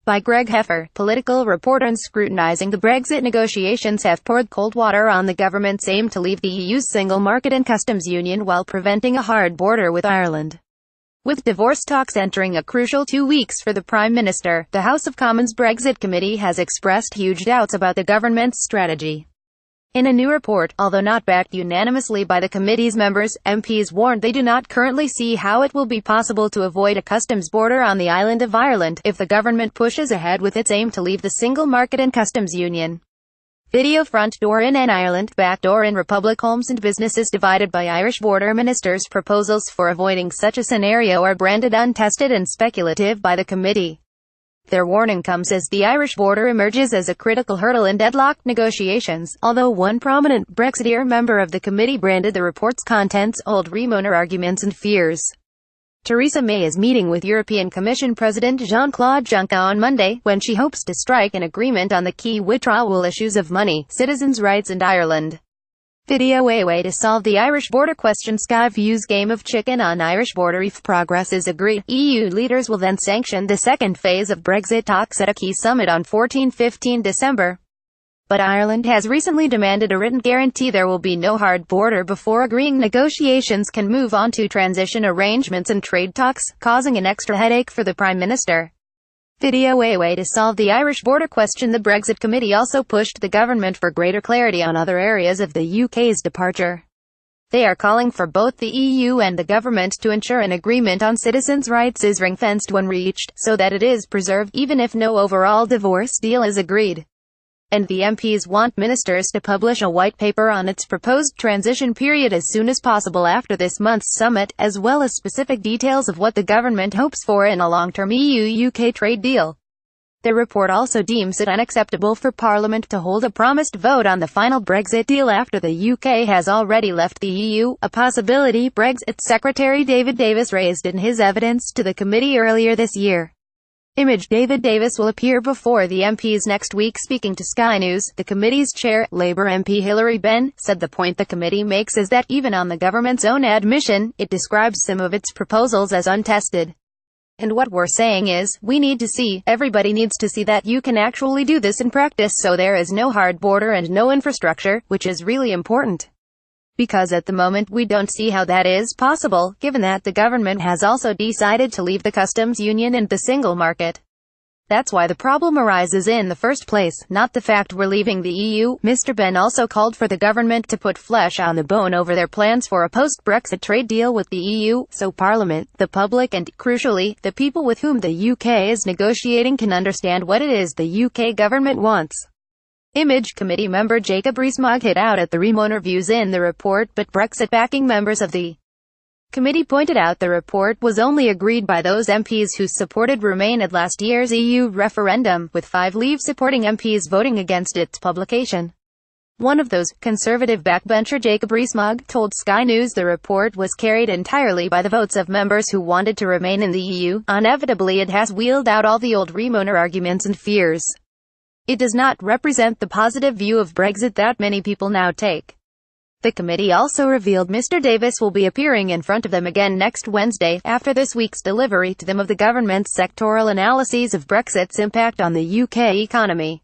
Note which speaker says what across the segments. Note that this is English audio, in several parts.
Speaker 1: by Greg Heffer, political reporter and scrutinizing the Brexit negotiations have poured cold water on the government's aim to leave the EU's single market and customs union while preventing a hard border with Ireland. With divorce talks entering a crucial 2 weeks for the Prime Minister, the House of Commons Brexit Committee has expressed huge doubts about the government's strategy. In a new report, although not backed unanimously by the committee's members, MPs warned they do not currently see how it will be possible to avoid a customs border on the island of Ireland if the government pushes ahead with its aim to leave the single market and customs union. Video front door in Ireland, back door in Republic. Homes and businesses divided by Irish border ministers' proposals for avoiding such a scenario are branded untested and speculative by the committee. Their warning comes as the Irish border emerges as a critical hurdle in deadlocked negotiations, although one prominent Brexiteer member of the committee branded the report's contents old Remainer arguments and fears. Theresa May is meeting with European Commission President Jean-Claude Juncker on Monday, when she hopes to strike an agreement on the key withdrawal issues of money, citizens' rights and Ireland. Video a way to solve the Irish border question. Sky views game of chicken on Irish border. If progress is agreed, EU leaders will then sanction the second phase of Brexit talks at a key summit on 14-15 December. But Ireland has recently demanded a written guarantee there will be no hard border before agreeing negotiations can move on to transition arrangements and trade talks, causing an extra headache for the Prime Minister. Video a way to solve the Irish border question. The Brexit Committee also pushed the government for greater clarity on other areas of the UK's departure. They are calling for both the EU and the government to ensure an agreement on citizens' rights is ring-fenced when reached, so that it is preserved even if no overall divorce deal is agreed. And the MPs want ministers to publish a white paper on its proposed transition period as soon as possible after this month's summit, as well as specific details of what the government hopes for in a long-term EU-UK trade deal. The report also deems it unacceptable for Parliament to hold a promised vote on the final Brexit deal after the UK has already left the EU, a possibility Brexit Secretary David Davis raised in his evidence to the committee earlier this year. Image. David Davis will appear before the MPs next week. Speaking to Sky News, the committee's chair, Labour MP Hilary Benn, said the point the committee makes is that even on the government's own admission, it describes some of its proposals as untested. And what we're saying is, we need to see, everybody needs to see that you can actually do this in practice so there is no hard border and no infrastructure, which is really important. Because at the moment we don't see how that is possible, given that the government has also decided to leave the customs union and the single market. That's why the problem arises in the first place, not the fact we're leaving the EU. Mr. Benn also called for the government to put flesh on the bone over their plans for a post-Brexit trade deal with the EU, so Parliament, the public and, crucially, the people with whom the UK is negotiating can understand what it is the UK government wants. Image. Committee member Jacob Rees-Mogg hit out at the Remainer views in the report, but Brexit-backing members of the committee pointed out the report was only agreed by those MPs who supported Remain at last year's EU referendum, with 5 Leave supporting MPs voting against its publication. One of those, Conservative backbencher Jacob Rees-Mogg, told Sky News the report was carried entirely by the votes of members who wanted to remain in the EU. Inevitably it has wheeled out all the old Remainer arguments and fears. It does not represent the positive view of Brexit that many people now take. The committee also revealed Mr. Davis will be appearing in front of them again next Wednesday, after this week's delivery to them of the government's sectoral analyses of Brexit's impact on the UK economy.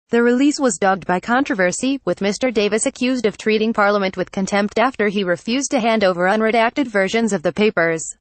Speaker 1: The release was dogged by controversy, with Mr. Davis accused of treating Parliament with contempt after he refused to hand over unredacted versions of the papers.